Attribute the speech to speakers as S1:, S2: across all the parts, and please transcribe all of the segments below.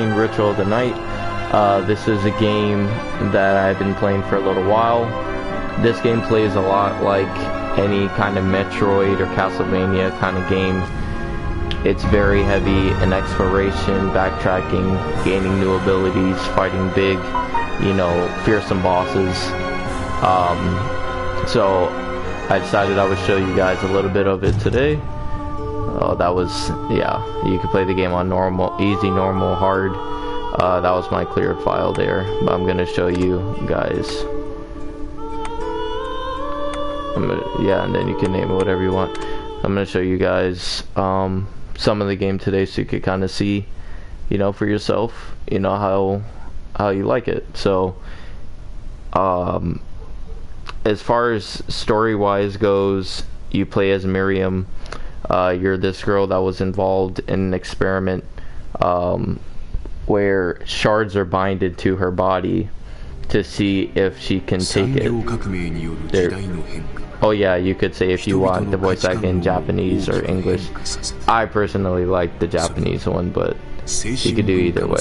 S1: Bloodstained Ritual of the Night. This is a game that I've been playing for a little while. This game plays a lot like any kind of Metroid or Castlevania kind of game. It's very heavy in exploration, backtracking, gaining new abilities, fighting big, fearsome bosses. So I decided I would show you guys a little bit of it today. You can play the game on normal, easy, normal, hard. That was my cleared file there, but I'm gonna show you guys. And then you can name it whatever you want. I'm gonna show you guys some of the game today, so you could kind of see, for yourself, how you like it. So, as far as story-wise goes, you play as Miriam. You're this girl that was involved in an experiment where shards are binded to her body to see if she can take it. Oh yeah, you could say if you want the voice act in Japanese or English. I personally like the Japanese one, but you could do either way.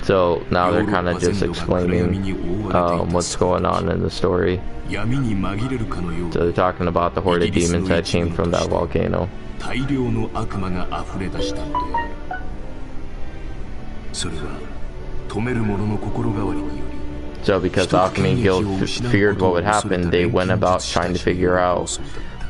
S1: So now they're kind of just explaining what's going on in the story. So they're talking about the horde of demons that came from that volcano. So because Alchemy Guild feared what would happen, they went about trying to figure out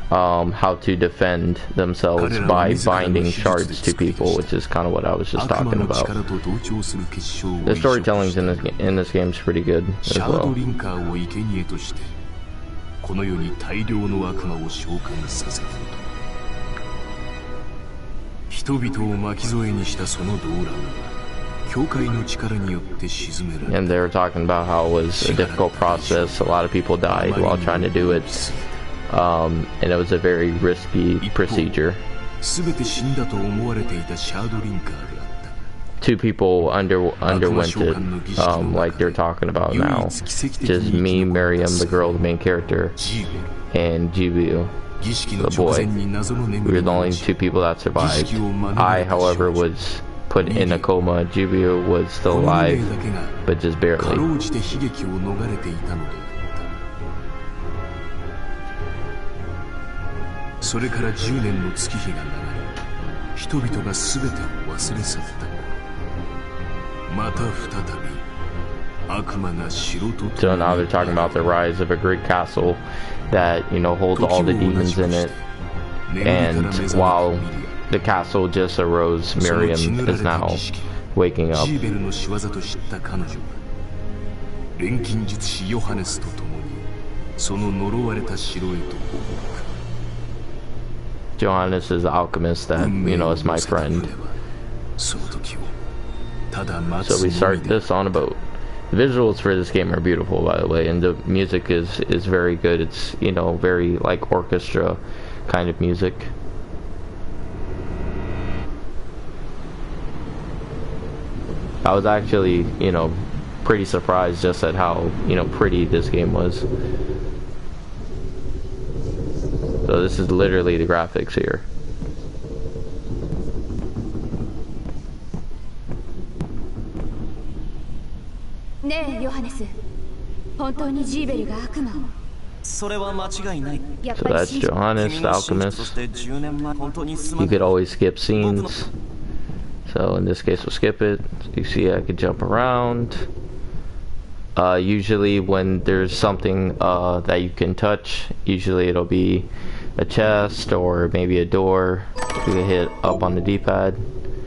S1: how to defend themselves by binding shards to people, which is kind of what I was just talking about. The storytelling in this game is pretty good as well. And they were talking about how it was a difficult process. A lot of people died while trying to do it. And it was a very risky procedure. 2 people underwent it, like they're talking about now. Just me, Miriam, the girl, the main character, and Jibu, the boy. We were the only 2 people that survived. I, however, was put in a coma. Jibu was still alive, but just barely. So now they're talking about the rise of a great castle that, holds all the demons in it. And while the castle just arose, Miriam is now waking up. Johannes is the alchemist that, is my friend. So we start this on a boat. The visuals for this game are beautiful, by the way, and the music is very good. It's, very like orchestra kind of music. I was actually, pretty surprised just at how, pretty this game was. So this is literally the graphics here. So that's Johannes, the alchemist. You could always skip scenes. So in this case we'll skip it. You see I could jump around. Usually when there's something that you can touch, usually it'll be a chest or maybe a door. You can hit up on the D-pad.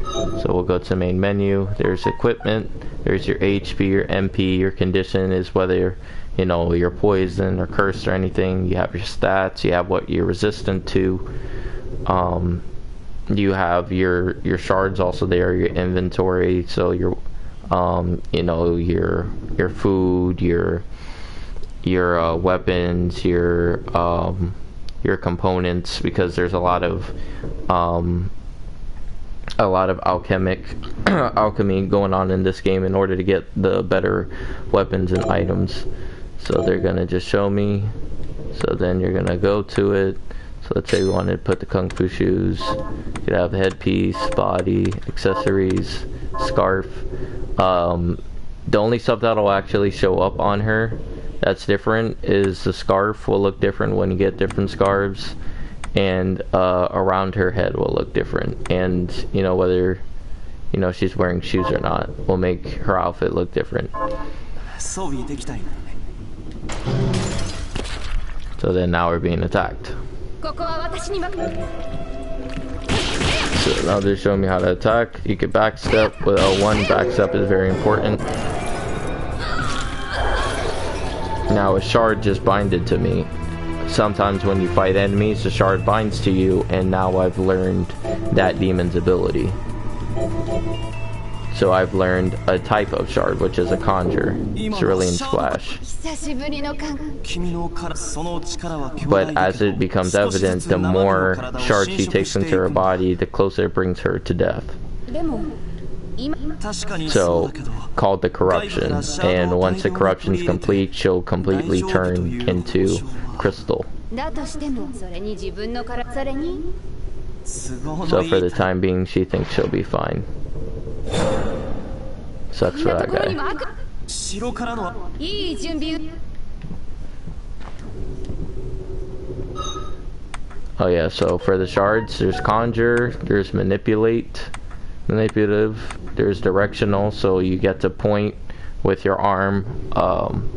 S1: So we'll go to the main menu. There's equipment. There's your HP, your MP. Your condition is whether you're poisoned or cursed or anything. You have your stats. You have what you're resistant to. You have your shards also there. Your inventory. So your your food, your weapons, your components, because there's a lot of alchemy going on in this game in order to get the better weapons and items. So they're gonna just show me. So then you're gonna go to it. So let's say we wanted to put the kung fu shoes. You could have headpiece, body, accessories, scarf. The only stuff that'll actually show up on her that's different is the scarf will look different when you get different scarves, and around her head will look different. And you know, whether you know she's wearing shoes or not will make her outfit look different. So then now we're being attacked. So now they're showing me how to attack. You can backstep with L1. Backstep is very important. Now a shard just binded to me. Sometimes when you fight enemies, the shard binds to you, and now I've learned that demon's ability. So I've learned a type of shard, which is a conjure. Cerulean Splash. But as it becomes evident, the more shards she takes into her body, the closer it brings her to death. So, called the corruption. And once the corruption is complete, she'll completely turn into crystal. So for the time being, she thinks she'll be fine. Sucks for that guy. Oh yeah, so for the shards, there's conjure, there's manipulative, there's directional, so you get to point with your arm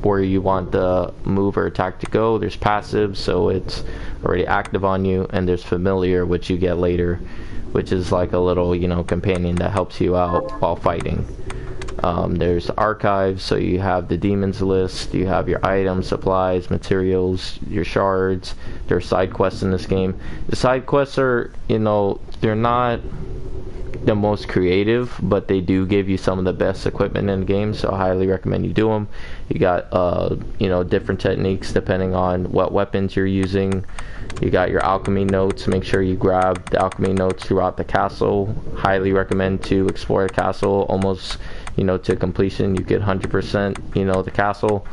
S1: where you want the move or attack to go. There's passive, so it's already active on you, and there's familiar, which you get later, which is like a little, you know, companion that helps you out while fighting. There's archives, so you have the demons list, you have your items, supplies, materials, your shards. There's side quests in this game. The side quests are, you know, they're not the most creative, but they do give you some of the best equipment in the game, so I highly recommend you do them. You got you know, different techniques depending on what weapons you're using. You got your alchemy notes. Make sure you grab the alchemy notes throughout the castle. Highly recommend to explore the castle almost, you know, to completion. You get 100%, you know, the castle.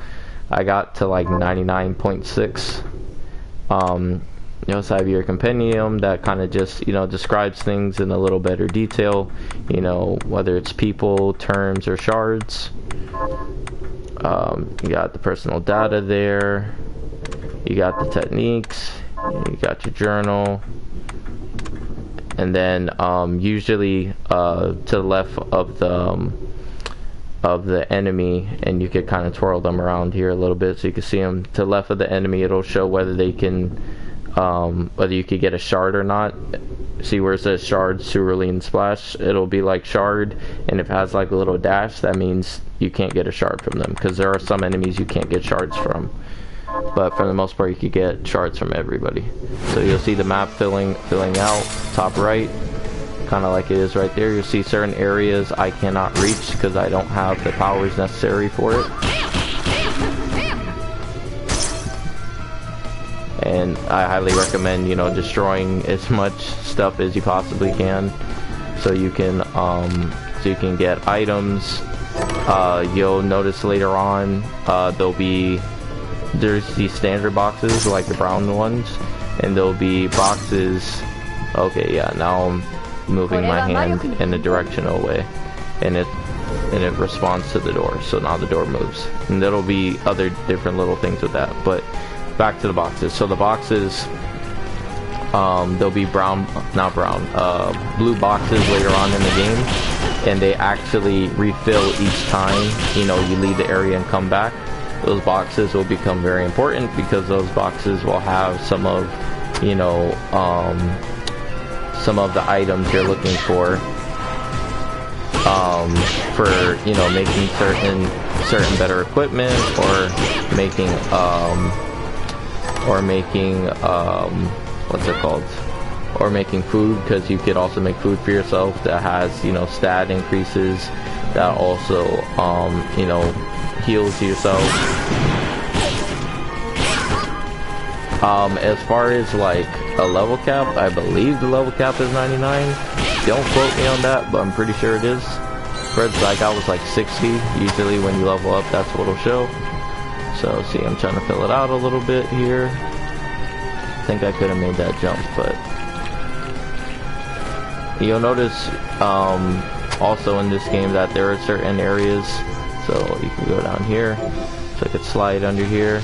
S1: I got to like 99.6. You also have your compendium that kind of just, you know, describes things in a little better detail, you know, whether it's people, terms, or shards. You got the personal data there. You got the techniques. You got your journal. And then usually to the left of the enemy, and you could kind of twirl them around here a little bit so you can see them. To the left of the enemy, it'll show whether they can, whether you could get a shard or not. See where it says shard, cerulean splash? It'll be like shard, and if it has like a little dash, that means you can't get a shard from them, because there are some enemies you can't get shards from. But for the most part, you could get shards from everybody. So you'll see the map filling out, top right, kind of like it is right there. You'll see certain areas I cannot reach because I don't have the powers necessary for it. And I highly recommend, you know, destroying as much stuff as you possibly can, so you can get items. You'll notice later on there's these standard boxes, like the brown ones, and there'll be boxes. Okay, yeah, now I'm moving my hand in a directional way, and it responds to the door, so now the door moves. And there'll be other different little things with that, but back to the boxes. So the boxes, there'll be blue boxes later on in the game, and they actually refill each time, you know, you leave the area and come back. Those boxes will become very important because those boxes will have some of, you know, some of the items you're looking for, you know, making certain better equipment, or making what's it called? Or making food, because you could also make food for yourself that has, you know, stat increases, that also, you know, heals yourself. As far as like a level cap, I believe the level cap is 99. Don't quote me on that, but I'm pretty sure it is. Red Zygote was like 60. Usually when you level up, that's what it'll show. So see, I'm trying to fill it out a little bit here. think I could have made that jump, but you'll notice also in this game that there are certain areas, so you can go down here, so I could slide under here.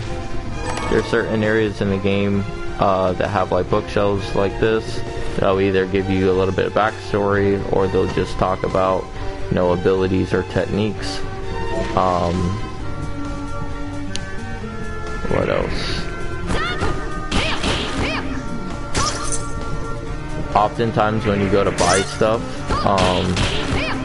S1: There are certain areas in the game that have like bookshelves like this. They'll either give you a little bit of backstory, or they'll just talk about, you know, abilities or techniques. What else? Oftentimes when you go to buy stuff,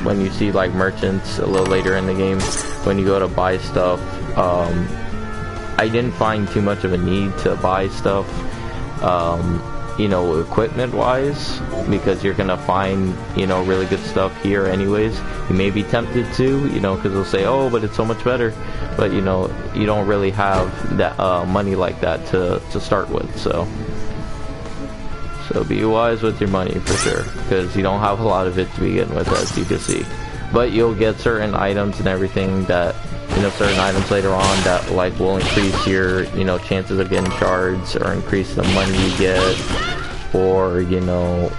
S1: when you see like merchants a little later in the game, when you go to buy stuff, I didn't find too much of a need to buy stuff, you know, equipment wise, because you're gonna find, you know, really good stuff here anyways. You may be tempted to, you know, because they'll say, oh, but it's so much better, but you know, you don't really have that money like that to start with, so be wise with your money for sure, because you don't have a lot of it to begin with, as you can see. But you'll get certain items and everything that, you know, certain items later on that like will increase your, you know, chances of getting shards, or increase the money you get, or, you know,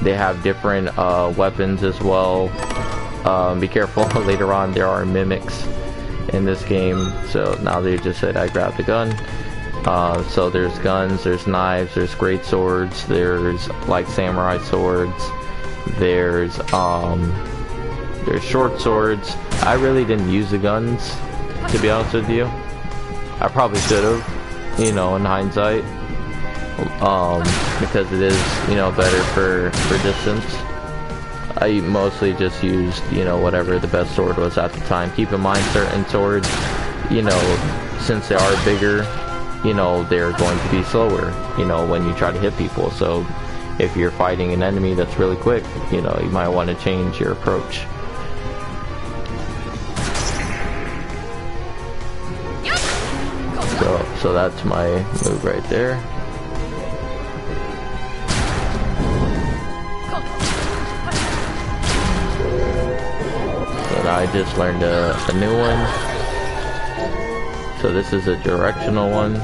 S1: they have different weapons as well. Be careful, later on there are mimics in this game, so now they just said I grabbed a gun. So there's guns, there's knives, there's great swords, there's like samurai swords, there's short swords. I really didn't use the guns, to be honest with you. I probably should have, you know, in hindsight, because it is, you know, better for distance. I mostly just used, you know, whatever the best sword was at the time. Keep in mind, certain swords, you know, since they are bigger, you know, they're going to be slower, you know, when you try to hit people. So if you're fighting an enemy that's really quick, you know, you might want to change your approach. So that's my move right there. And I just learned a new one. So this is a directional one.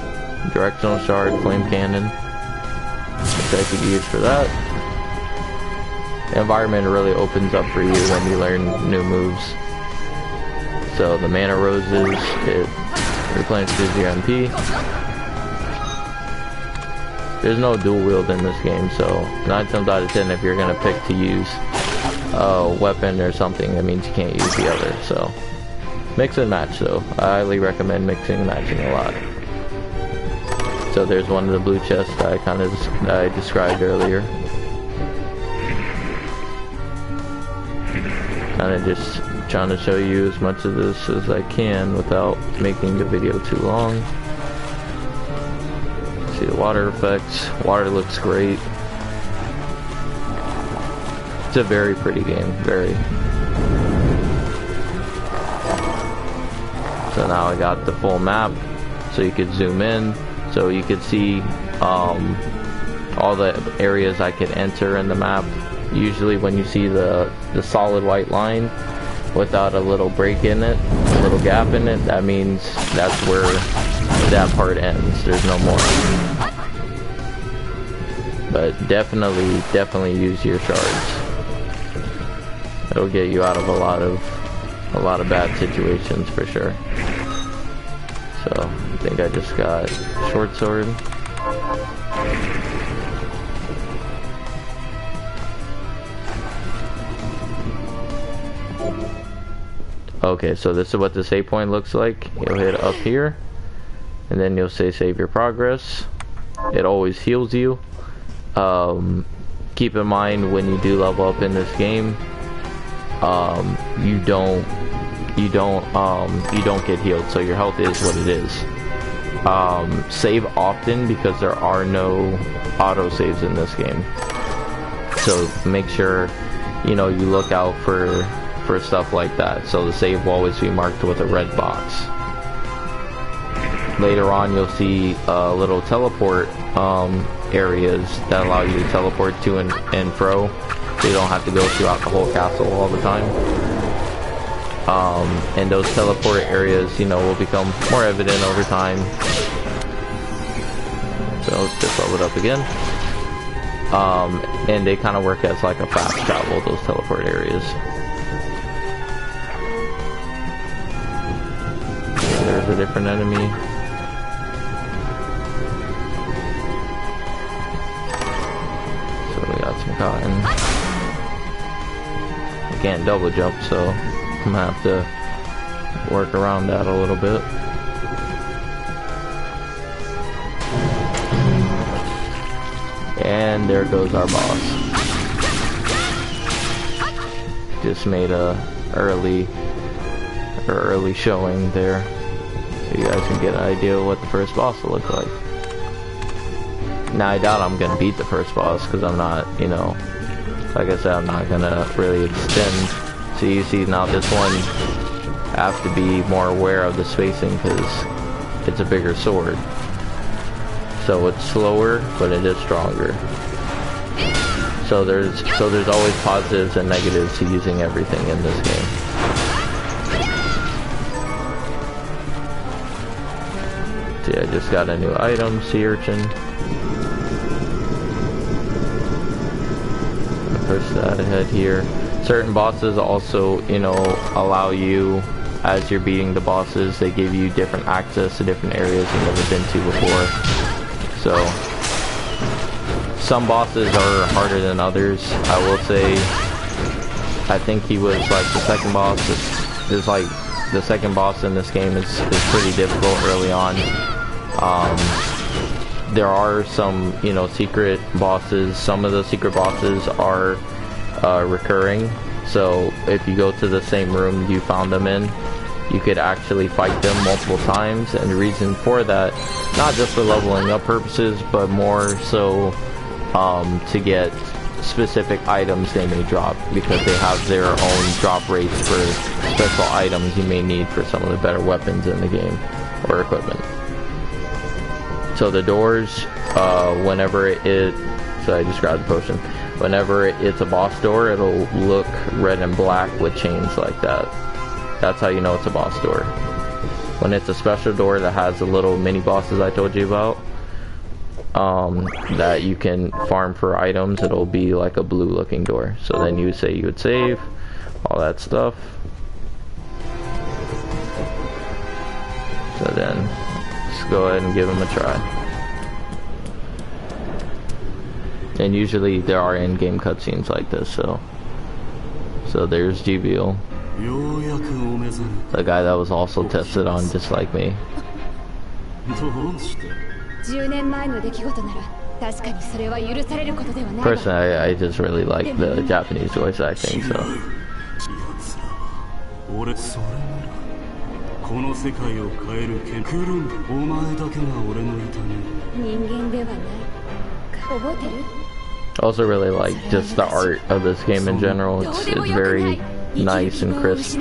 S1: Directional shard, flame cannon, which I could use for that. The environment really opens up for you when you learn new moves. So the mana roses, it replenishes your MP. There's no dual wield in this game, so 9 times out of 10 if you're gonna pick to use a weapon or something, that means you can't use the other. So mix and match though. I highly recommend mixing and matching a lot. So there's one of the blue chests that I described earlier. Kinda just trying to show you as much of this as I can without making the video too long. See the water effects. Water looks great. It's a very pretty game, very. So now I got the full map, so you could zoom in, so you could see all the areas I could enter in the map. Usually when you see the solid white line without a little break in it, a little gap in it, that means that's where that part ends. There's no more. But definitely use your shards. It'll get you out of a lot of bad situations for sure. So I think I just got short sword. Okay, so this is what the save point looks like. You'll hit up here, and then you'll say save your progress. It always heals you. Keep in mind when you do level up in this game, you don't get healed, so your health is what it is. Save often, because there are no auto saves in this game. So make sure, you know, you look out for stuff like that. So the save will always be marked with a red box. Later on you'll see little teleport areas that allow you to teleport to and fro, so you don't have to go throughout the whole castle all the time. And those teleport areas, you know, will become more evident over time. leveled up again. And they kind of work as like a fast travel, those teleport areas. There's a different enemy. So we got some cotton. I can't double jump, so I'm gonna have to work around that a little bit. And there goes our boss. Just made a early showing there, so you guys can get an idea of what the first boss will look like. Now I doubt I'm gonna beat the first boss because I'm not, you know, like I said, I'm not gonna really extend. So you see now this one, I have to be more aware of the spacing because it's a bigger sword. So it's slower, but it is stronger. So there's always positives and negatives to using everything in this game. See, I just got a new item, sea urchin. Push that ahead here. Certain bosses also, you know, allow you, as you're beating the bosses, they give you different access to different areas you've never been to before. So some bosses are harder than others. I will say, I think he was like the second boss. Is like the second boss in this game is pretty difficult early on. There are some, you know, secret bosses. Some of the secret bosses are recurring. So if you go to the same room you found them in, you could actually fight them multiple times. And the reason for that, not just for leveling up purposes, but more so to get specific items they may drop, because they have their own drop rates for special items you may need for some of the better weapons in the game or equipment. So the doors, whenever so I just grabbed the potion. Whenever it's a boss door, it'll look red and black with chains like that. That's how you know it's a boss door. When it's a special door that has the little mini bosses I told you about, that you can farm for items, it'll be like a blue looking door. So then you say you would save, all that stuff. So then, let's go ahead and give them a try. And usually there are in-game cutscenes like this, so there's GBO. The guy that was also tested on just like me. Personally, I just really like the Japanese voice acting, so. I also really like just the art of this game in general. It's very nice and crisp.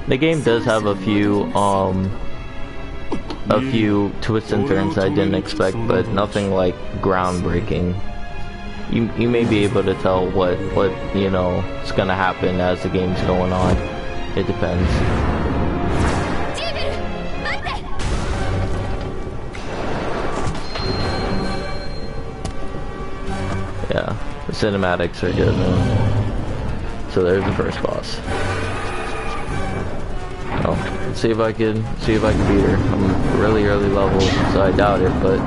S1: The game does have a few twists and turns I didn't expect, but nothing like groundbreaking. You may be able to tell what you know is gonna happen as the game's going on. It depends. Yeah, the cinematics are good, man. So there's the first boss. Oh, let's see if I can beat her. I'm really early level, so I doubt it, but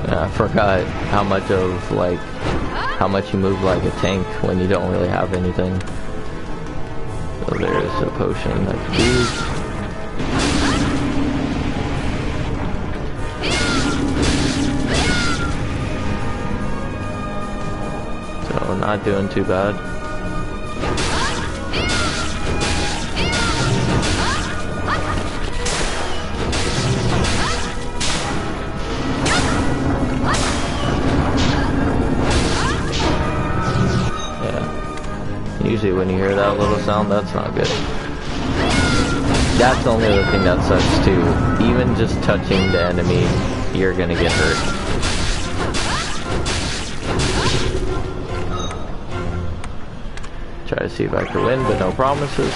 S1: I forgot how much you move like a tank when you don't really have anything. So there's a potion that's used. So not doing too bad. Usually when you hear that little sound, that's not good. That's the only other thing that sucks too. Even just touching the enemy, you're gonna get hurt. Try to see if I can win, but no promises.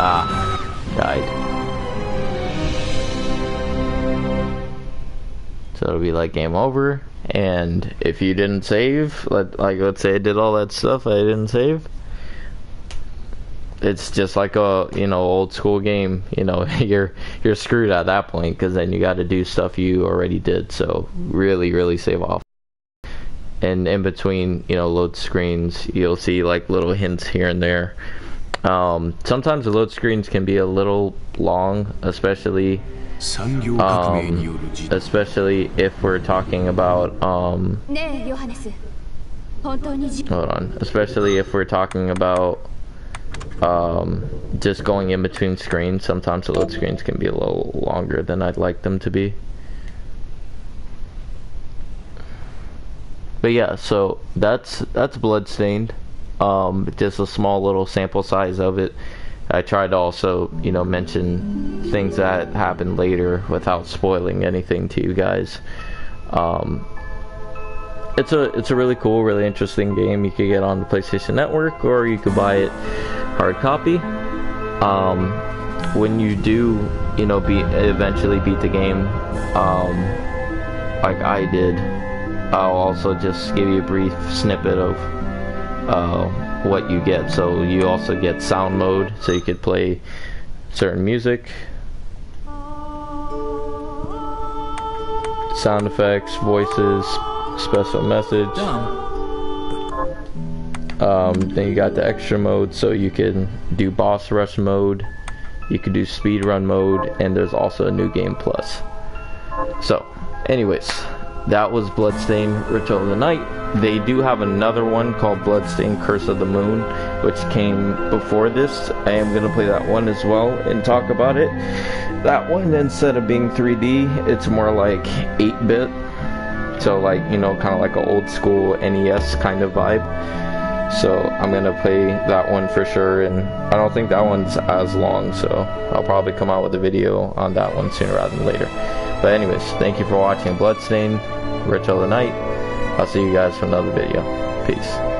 S1: Ah, died. So it'll be like game over, and if you didn't save, let's say I did all that stuff, I didn't save, it's just like a, you know, old school game, you know, you're screwed at that point, because then you got to do stuff you already did. So really save off. And in between, you know, load screens, you'll see like little hints here and there. Sometimes the load screens can be a little long, especially if we're talking about hold on, especially if we're talking about just going in between screens. Sometimes the load screens can be a little longer than I'd like them to be. But yeah, so that's Bloodstained. Just a small little sample size of it. I tried to also, you know, mention things that happened later without spoiling anything to you guys. It's a really cool, really interesting game. You could get on the PlayStation Network, or you could buy it hard copy. When you do, you know, eventually beat the game, like I did, I'll also just give you a brief snippet of what you get. So you also get sound mode, so you could play certain music, sound effects, voices, special message. Then you got the extra mode, so you can do boss rush mode, you can do speed run mode, and there's also a new game plus. So anyways, that was Bloodstained Ritual of the Night. They do have another one called Bloodstained Curse of the Moon, which came before this. I am going to play that one as well and talk about it. That one, instead of being 3D, it's more like 8-bit. So like, you know, kind of like an old school NES kind of vibe. So I'm going to play that one for sure, and I don't think that one's as long, so I'll probably come out with a video on that one sooner rather than later. But anyways, thank you for watching Bloodstained Ritual of the Night. I'll see you guys for another video. Peace.